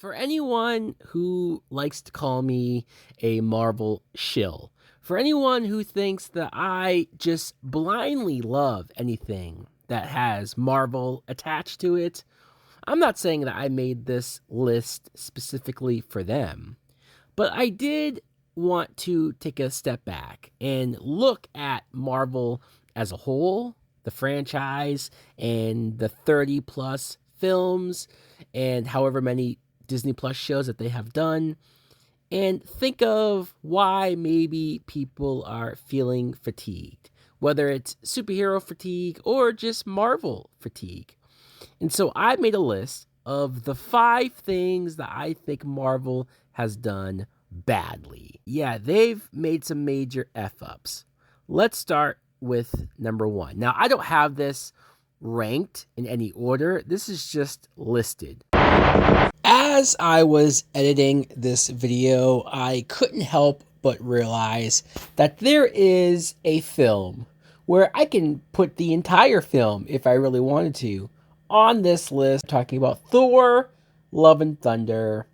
For anyone who likes to call me a Marvel shill, for anyone who thinks that I just blindly love anything that has Marvel attached to it, I'm not saying that I made this list specifically for them, but I did want to take a step back and look at Marvel as a whole, the franchise, and the 30 plus films, and however many Disney Plus shows that they have done, and think of why maybe people are feeling fatigued, whether it's superhero fatigue or just Marvel fatigue. And so I made a list of the 5 things that I think Marvel has done badly. Yeah, they've made some major F ups. Let's start with number 1. Now, I don't have this ranked in any order, this is just listed. As I was editing this video, I couldn't help but realize that there is a film where I can put the entire film, if I really wanted to, on this list. I'm talking about Thor, Love and Thunder,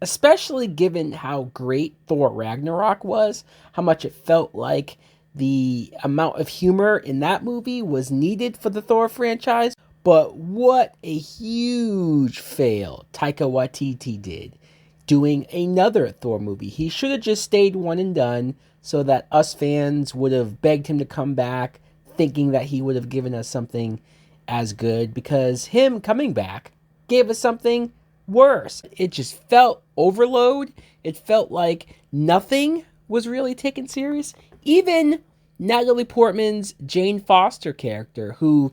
especially given how great Thor Ragnarok was, how much it felt like the amount of humor in that movie was needed for the Thor franchise. But what a huge fail Taika Waititi did doing another Thor movie. He should have just stayed one and done so that us fans would have begged him to come back, thinking that he would have given us something as good, because him coming back gave us something worse. It just felt overload. It felt like nothing was really taken serious. Even Natalie Portman's Jane Foster character, who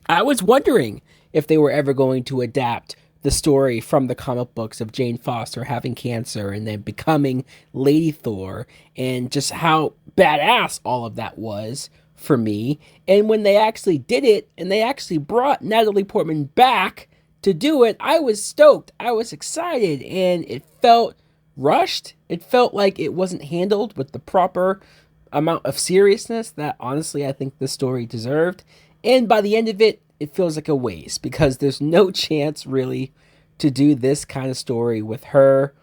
I was wondering if they were ever going to adapt the story from the comic books of Jane Foster having cancer and then becoming Lady Thor, and just how badass all of that was for me. And when they actually did it and they actually brought Natalie Portman back to do it, I was stoked. I was excited, and it felt rushed. It felt like it wasn't handled with the proper amount of seriousness that honestly I think the story deserved. And by the end of it, it feels like a waste, because there's no chance really to do this kind of story with her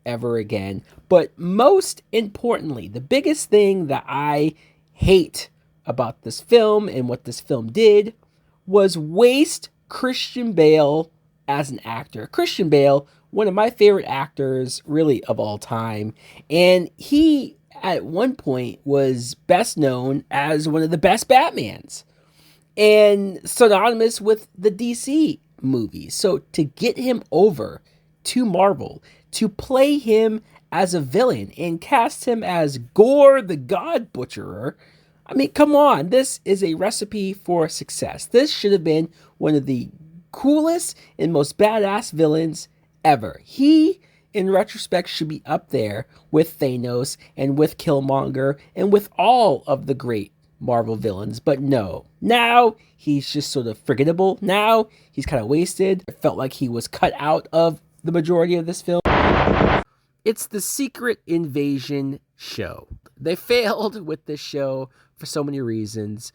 ever again. But most importantly, the biggest thing that I hate about this film and what this film did was waste Christian Bale as an actor. Christian Bale, one of my favorite actors really of all time, and he at one point was best known as one of the best Batmans and synonymous with the DC movies. So to get him over to Marvel, to play him as a villain and cast him as Gore the God Butcherer, I mean, come on, this is a recipe for success. This should have been one of the coolest and most badass villains ever. He, in retrospect, should be up there with Thanos and with Killmonger and with all of the great Marvel villains. But no, now he's just sort of forgettable. Now he's kind of wasted. It felt like he was cut out of the majority of this film. It's the Secret Invasion show. They failed with this show for so many reasons.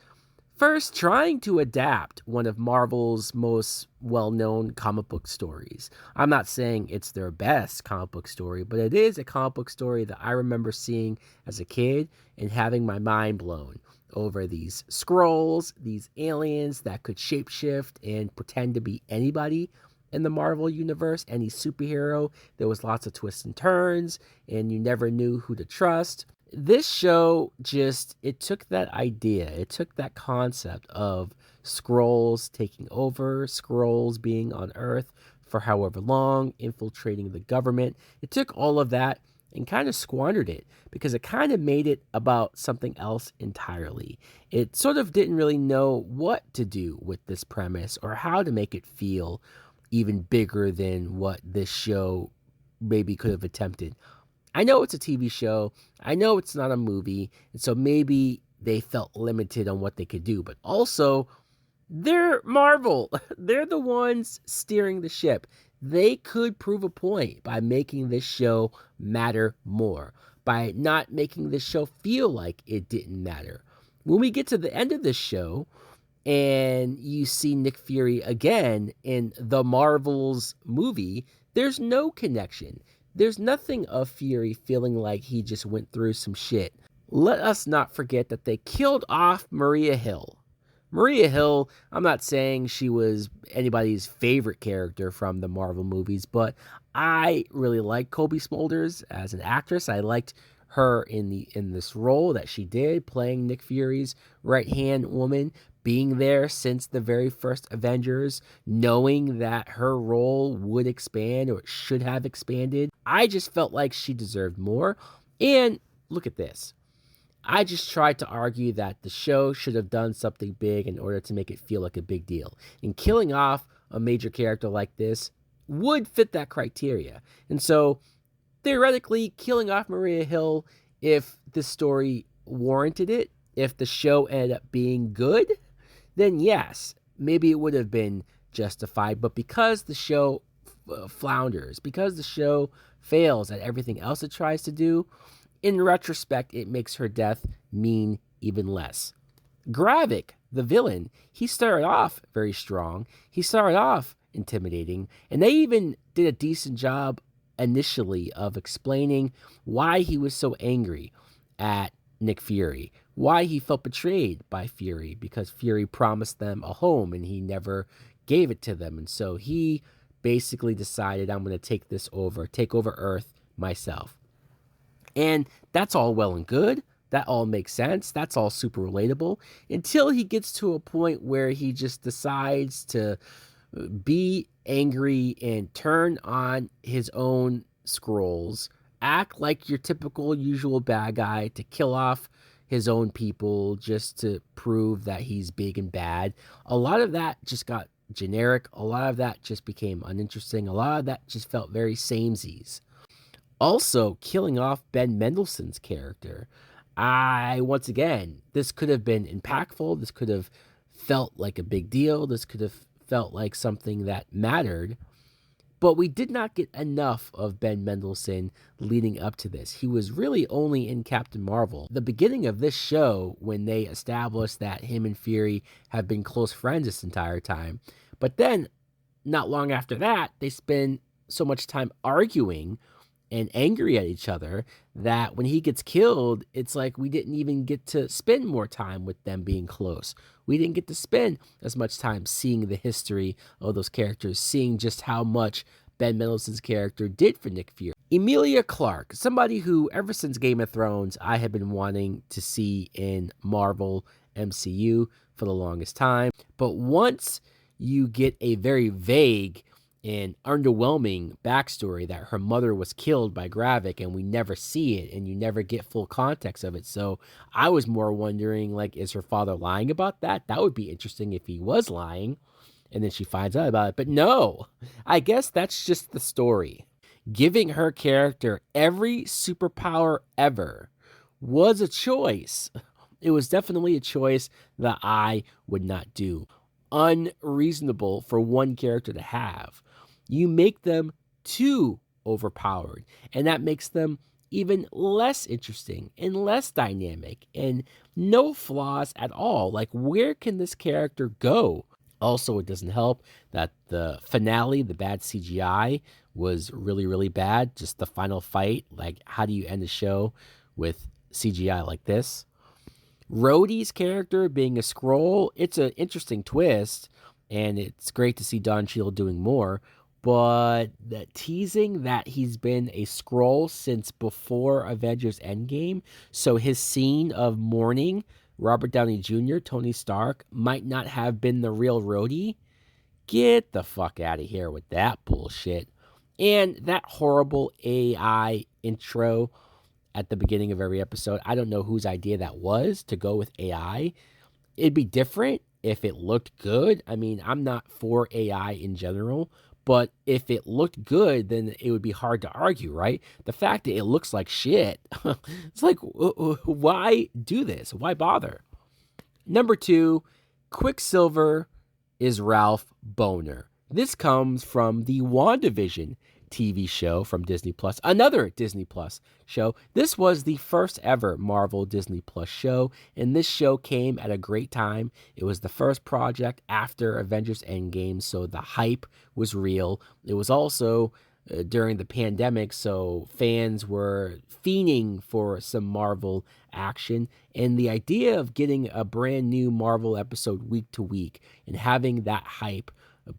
First, trying to adapt one of Marvel's most well-known comic book stories. I'm not saying it's their best comic book story, but it is a comic book story that I remember seeing as a kid and having my mind blown over these Skrulls, these aliens that could shapeshift and pretend to be anybody in the Marvel universe, any superhero. There was lots of twists and turns, and you never knew who to trust. This show it took that idea, it took that concept of Skrulls taking over, Skrulls being on Earth for however long, infiltrating the government. It took all of that and kind of squandered it, because it kind of made it about something else entirely. It sort of didn't really know what to do with this premise or how to make it feel even bigger than what this show maybe could have attempted. I know it's a TV show, I know it's not a movie, and so maybe they felt limited on what they could do, but also, they're Marvel. They're the ones steering the ship. They could prove a point by making this show matter more, by not making this show feel like it didn't matter. When we get to the end of this show, and you see Nick Fury again in the Marvels movie, there's no connection. There's nothing of Fury feeling like he just went through some shit. Let us not forget that they killed off Maria Hill. Maria Hill, I'm not saying she was anybody's favorite character from the Marvel movies, but I really like Kobe Smulders as an actress. I liked her in this role that she did, playing Nick Fury's right-hand woman, being there since the very first Avengers, knowing that her role would expand or it should have expanded. I just felt like she deserved more. And look at this. I just tried to argue that the show should have done something big in order to make it feel like a big deal. And killing off a major character like this would fit that criteria. And so, theoretically, killing off Maria Hill, if the story warranted it, if the show ended up being good, then yes, maybe it would have been justified. But because the show flounders, because the show fails at everything else it tries to do, in retrospect, it makes her death mean even less. Gravik, the villain, he started off very strong. He started off intimidating, and they even did a decent job initially of explaining why he was so angry at Nick Fury, why he felt betrayed by Fury, because Fury promised them a home and he never gave it to them. And so he basically decided, I'm going to take over Earth myself. And that's all well and good. That all makes sense. That's all super relatable until he gets to a point where he just decides to be angry and turn on his own scrolls, act like your typical usual bad guy to kill off his own people just to prove that he's big and bad. A lot of that just got generic. A lot of that just became uninteresting. A lot of that just felt very samesies. Also, killing off Ben Mendelsohn's character. Once again, this could have been impactful. This could have felt like a big deal. This could have felt like something that mattered. But we did not get enough of Ben Mendelsohn leading up to this. He was really only in Captain Marvel. The beginning of this show, when they established that him and Fury have been close friends this entire time. But then, not long after that, they spend so much time arguing and angry at each other that when he gets killed, it's like we didn't even get to spend more time with them being close. We didn't get to spend as much time seeing the history of those characters, seeing just how much Ben Mendelsohn's character did for Nick Fury. Emilia Clarke, somebody who ever since Game of Thrones I have been wanting to see in Marvel MCU for the longest time. But once you get a very vague and underwhelming backstory that her mother was killed by Gravik and we never see it and you never get full context of it. So I was more wondering, like, is her father lying about that? That would be interesting if he was lying and then she finds out about it. But no, I guess that's just the story. Giving her character every superpower ever was a choice. It was definitely a choice that I would not do. Unreasonable for one character to have. You make them too overpowered, and that makes them even less interesting and less dynamic and no flaws at all. Like, where can this character go? Also, it doesn't help that the finale, the bad CGI, was really, really bad. Just the final fight. Like, how do you end the show with CGI like this? Rhodey's character being a Skrull, it's an interesting twist, and it's great to see Don Cheadle doing more. But the teasing that he's been a Skrull since before Avengers Endgame, so his scene of mourning Robert Downey Jr., Tony Stark, might not have been the real Rhodey. Get the fuck out of here with that bullshit. And that horrible AI intro at the beginning of every episode. I don't know whose idea that was to go with AI. It'd be different if it looked good. I mean, I'm not for AI in general, but if it looked good, then it would be hard to argue, right? The fact that it looks like shit, it's like, why do this? Why bother? Number 2, Quicksilver is Ralph Bohner. This comes from the WandaVision TV show from Disney Plus, another Disney Plus show. This was the first ever Marvel Disney Plus show, and this show came at a great time. It was the first project after Avengers Endgame, so the hype was real. It was also during the pandemic, so fans were fiending for some Marvel action. And the idea of getting a brand new Marvel episode week to week and having that hype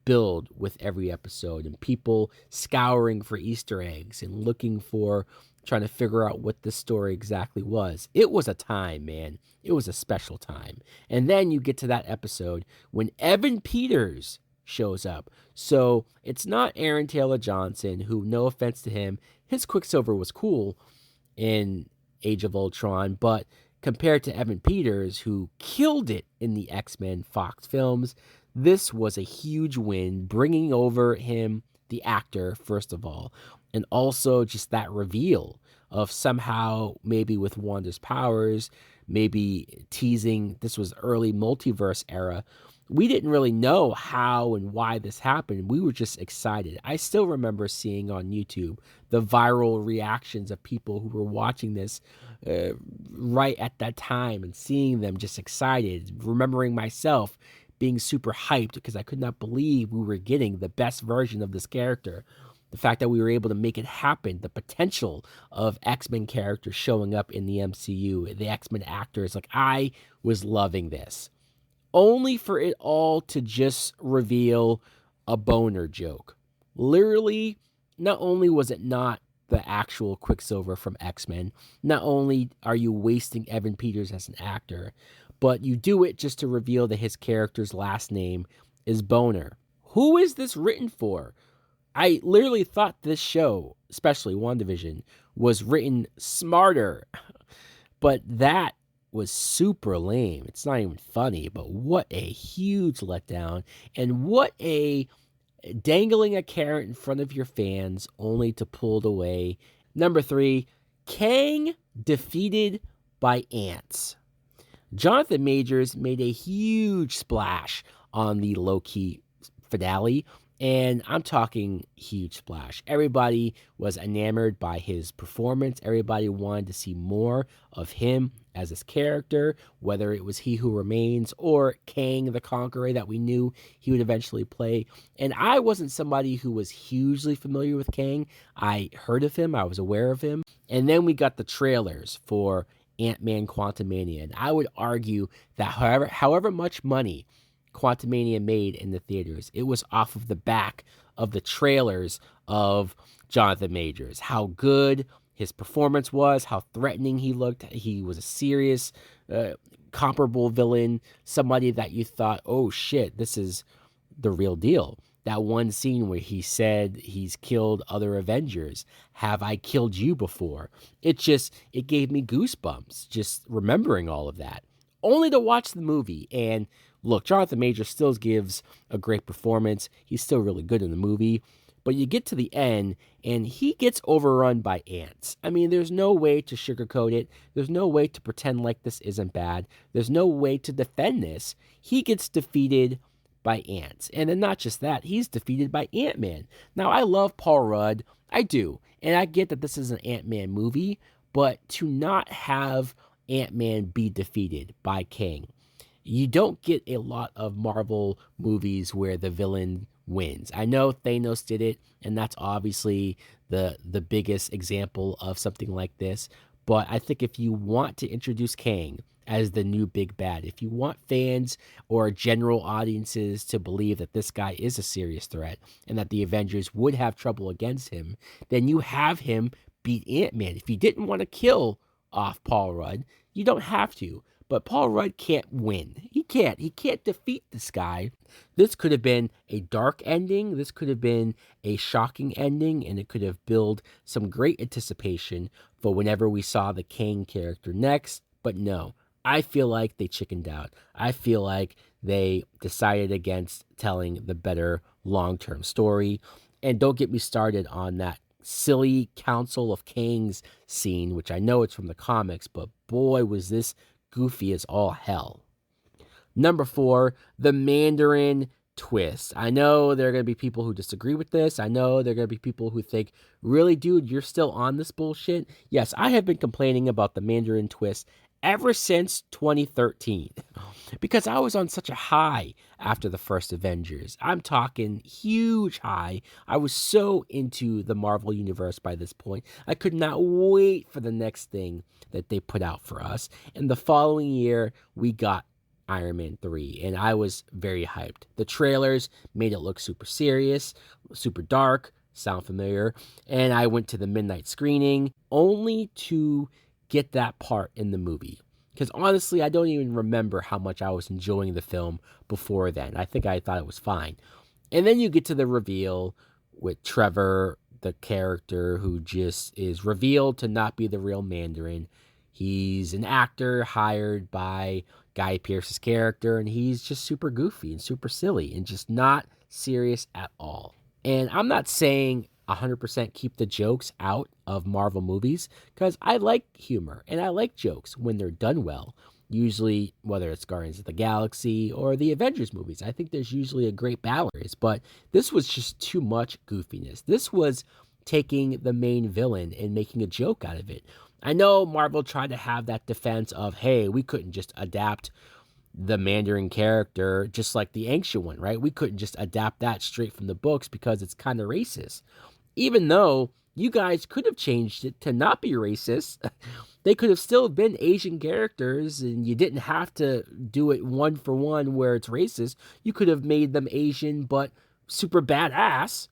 build with every episode, and people scouring for Easter eggs and looking for trying to figure out what the story exactly was. It was a time, man. It was a special time. And then you get to that episode when Evan Peters shows up. So it's not Aaron Taylor Johnson, who, no offense to him, his Quicksilver was cool in Age of Ultron, but compared to Evan Peters, who killed it in the X-Men Fox films, this was a huge win, bringing over him, the actor, first of all, and also just that reveal of somehow, maybe with Wanda's powers, maybe teasing this was early multiverse era. We didn't really know how and why this happened. We were just excited. I still remember seeing on YouTube the viral reactions of people who were watching this right at that time and seeing them just excited, remembering myself being super hyped because I could not believe we were getting the best version of this character. The fact that we were able to make it happen, the potential of X-Men characters showing up in the MCU, the X-Men actors, like I was loving this. Only for it all to just reveal a boner joke. Literally, not only was it not the actual Quicksilver from X-Men, not only are you wasting Evan Peters as an actor, but you do it just to reveal that his character's last name is Boner. Who is this written for? I literally thought this show, especially WandaVision, was written smarter, but that was super lame. It's not even funny, but what a huge letdown, and what a dangling a carrot in front of your fans only to pull it away. Number 3, Kang defeated by ants. Jonathan Majors made a huge splash on the low-key finale, and I'm talking huge splash. Everybody was enamored by his performance. Everybody wanted to see more of him as his character, whether it was He Who Remains or Kang the Conqueror that we knew he would eventually play. And I wasn't somebody who was hugely familiar with Kang. I heard of him. I was aware of him. And then we got the trailers for Ant-Man Quantumania. And I would argue that however much money Quantumania made in the theaters, it was off of the back of the trailers of Jonathan Majors. How good his performance was, how threatening he looked. He was a serious, comparable villain, somebody that you thought, oh shit, this is the real deal. That one scene where he said he's killed other Avengers. Have I killed you before? It gave me goosebumps just remembering all of that. Only to watch the movie. And look, Jonathan Majors still gives a great performance. He's still really good in the movie. But you get to the end, and he gets overrun by ants. I mean, there's no way to sugarcoat it. There's no way to pretend like this isn't bad. There's no way to defend this. He gets defeated by ants. And then not just that, he's defeated by Ant-Man. Now, I love Paul Rudd. I do. And I get that this is an Ant-Man movie, but to not have Ant-Man be defeated by Kang, you don't get a lot of Marvel movies where the villain wins. I know Thanos did it, and that's obviously the biggest example of something like this. But I think if you want to introduce Kang as the new big bad, if you want fans or general audiences to believe that this guy is a serious threat and that the Avengers would have trouble against him, then you have him beat Ant-Man. If you didn't want to kill off Paul Rudd, you don't have to. But Paul Rudd can't win. He can't defeat this guy. This could have been a dark ending. This could have been a shocking ending, and it could have built some great anticipation for whenever we saw the Kang character next. But no, I feel like they chickened out. I feel like they decided against telling the better long-term story. And don't get me started on that silly Council of Kangs scene, which I know it's from the comics, but boy, was this goofy as all hell. Number 4, the Mandarin twist. I know there are going to be people who disagree with this. I know there are going to be people who think, really, dude, you're still on this bullshit? Yes, I have been complaining about the Mandarin twist ever since 2013 because I was on such a high after the first Avengers. I'm talking huge high. I was so into the Marvel Universe by this point. I could not wait for the next thing that they put out for us. And the following year, we got Iron Man 3, and I was very hyped. The trailers made it look super serious, super dark, sound familiar, and I went to the midnight screening only to get that part in the movie. Because honestly, I don't even remember how much I was enjoying the film before then. I think I thought it was fine. And then you get to the reveal with Trevor, the character who just is revealed to not be the real Mandarin. He's an actor hired by Guy Pearce's character, and he's just super goofy and super silly and just not serious at all. And I'm not saying 100% keep the jokes out of Marvel movies, because I like humor and I like jokes when they're done well. Usually, whether it's Guardians of the Galaxy or the Avengers movies, I think there's usually a great balance. But this was just too much goofiness. This was taking the main villain and making a joke out of it. I know Marvel tried to have that defense of, hey, we couldn't just adapt the Mandarin character just like the ancient one, right? We couldn't just adapt that straight from the books because it's kind of racist. Even though you guys could have changed it to not be racist, they could have still been Asian characters, and you didn't have to do it one for one where it's racist. You could have made them Asian but super badass.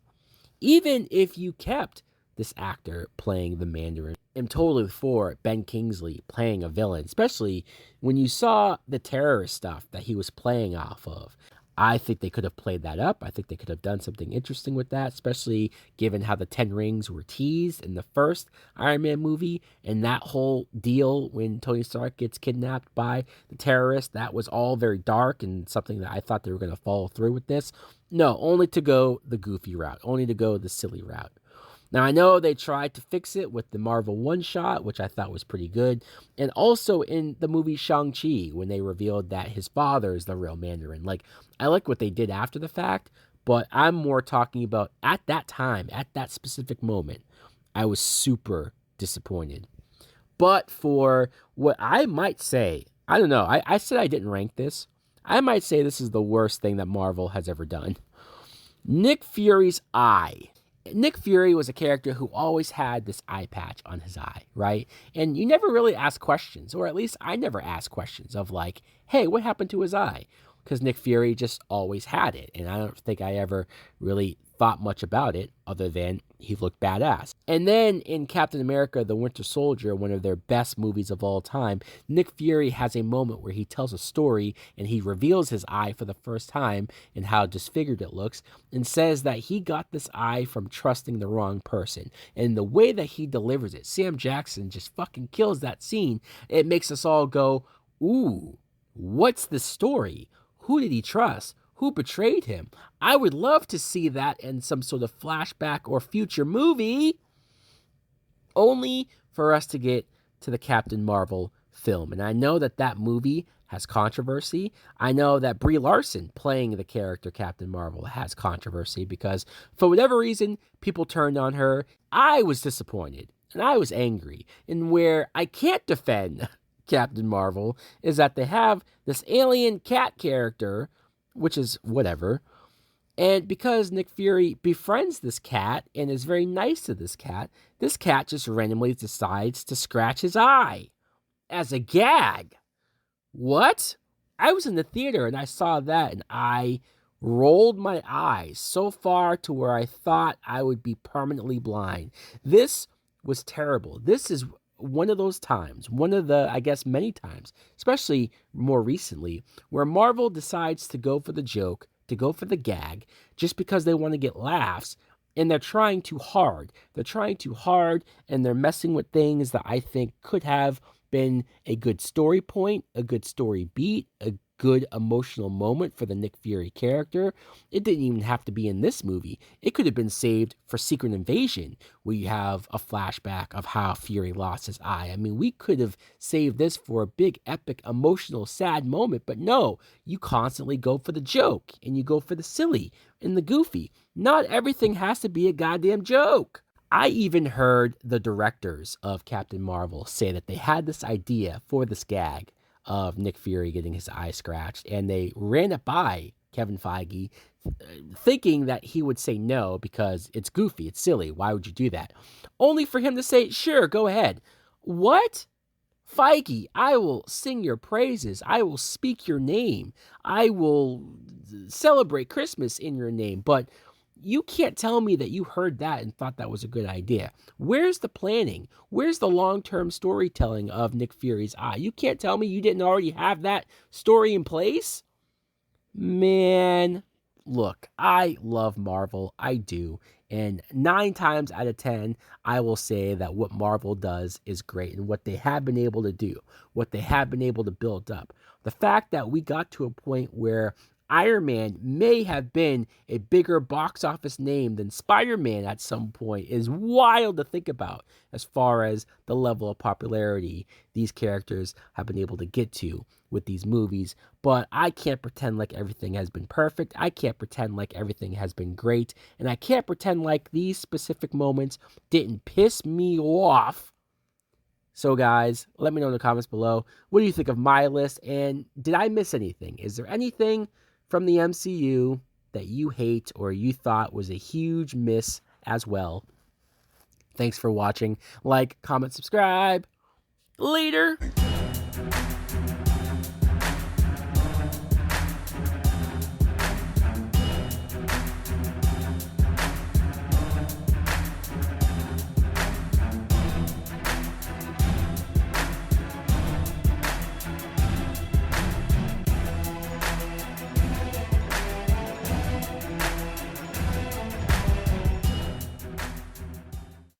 Even if you kept this actor playing the Mandarin, I'm totally for Ben Kingsley playing a villain, especially when you saw the terrorist stuff that he was playing off of. I think they could have played that up. I think they could have done something interesting with that, especially given how the 10 rings were teased in the first Iron Man movie, and that whole deal when Tony Stark gets kidnapped by the terrorist. That was all very dark and something that I thought they were going to follow through with this. No, only to go the goofy route, only to go the silly route. Now, I know they tried to fix it with the Marvel one-shot, which I thought was pretty good, and also in the movie Shang-Chi, when they revealed that his father is the real Mandarin. Like, I like what they did after the fact, but I'm more talking about at that time, at that specific moment, I was super disappointed. But for what I might say, I don't know, I said I didn't rank this. I might say this is the worst thing that Marvel has ever done. Nick Fury's eye. Nick Fury was a character who always had this eye patch on his eye, right? And you never really ask questions, or at least I never asked questions of like, hey, what happened to his eye? Because Nick Fury just always had it, and I don't think I ever really thought much about it other than he looked badass. And then in Captain America, the Winter Soldier, one of their best movies of all time, Nick Fury has a moment where he tells a story and he reveals his eye for the first time and how disfigured it looks, and says that he got this eye from trusting the wrong person. And the way that he delivers it, Sam Jackson just fucking kills that scene. It makes us all go, ooh, what's the story? Who did he trust? Who betrayed him? I would love to see that in some sort of flashback or future movie, only for us to get to the Captain Marvel film. And I know that that movie has controversy. I know that Brie Larson playing the character Captain Marvel has controversy because for whatever reason, people turned on her. I was disappointed and I was angry. And where I can't defend Captain Marvel is that they have this alien cat character, which is whatever. And because Nick Fury befriends this cat and is very nice to this cat just randomly decides to scratch his eye as a gag. What? I was in the theater and I saw that and I rolled my eyes so far to where I thought I would be permanently blind. This was terrible. This is one of those times, one of the, I guess, many times, especially more recently, where Marvel decides to go for the joke, to go for the gag, just because they want to get laughs, and they're trying too hard. They're trying too hard, and they're messing with things that I think could have been a good story point, a good story beat, a good emotional moment for the Nick Fury character. It didn't even have to be in this movie. It could have been saved for Secret Invasion, where you have a flashback of how Fury lost his eye. I mean, we could have saved this for a big, epic, emotional, sad moment, but no, you constantly go for the joke and you go for the silly and the goofy. Not everything has to be a goddamn joke. I even heard the directors of Captain Marvel say that they had this idea for this gag of Nick Fury getting his eye scratched, and they ran it by Kevin Feige, thinking that he would say no because it's goofy, it's silly. Why would you do that? Only for him to say, sure, go ahead. What? Feige, I will sing your praises. I will speak your name. I will celebrate Christmas in your name. But you can't tell me that you heard that and thought that was a good idea. Where's the planning? Where's the long-term storytelling of Nick Fury's eye? You can't tell me you didn't already have that story in place? Man, look, I love Marvel. I do. And 9 times out of 10, I will say that what Marvel does is great and what they have been able to do, what they have been able to build up. The fact that we got to a point where Iron Man may have been a bigger box office name than Spider-Man at some point is wild to think about as far as the level of popularity these characters have been able to get to with these movies. But I can't pretend like everything has been perfect. I can't pretend like everything has been great. And I can't pretend like these specific moments didn't piss me off. So guys, let me know in the comments below. What do you think of my list? And did I miss anything? Is there anything from the MCU that you hate or you thought was a huge miss as well? Thanks for watching. Like, comment, subscribe. Later.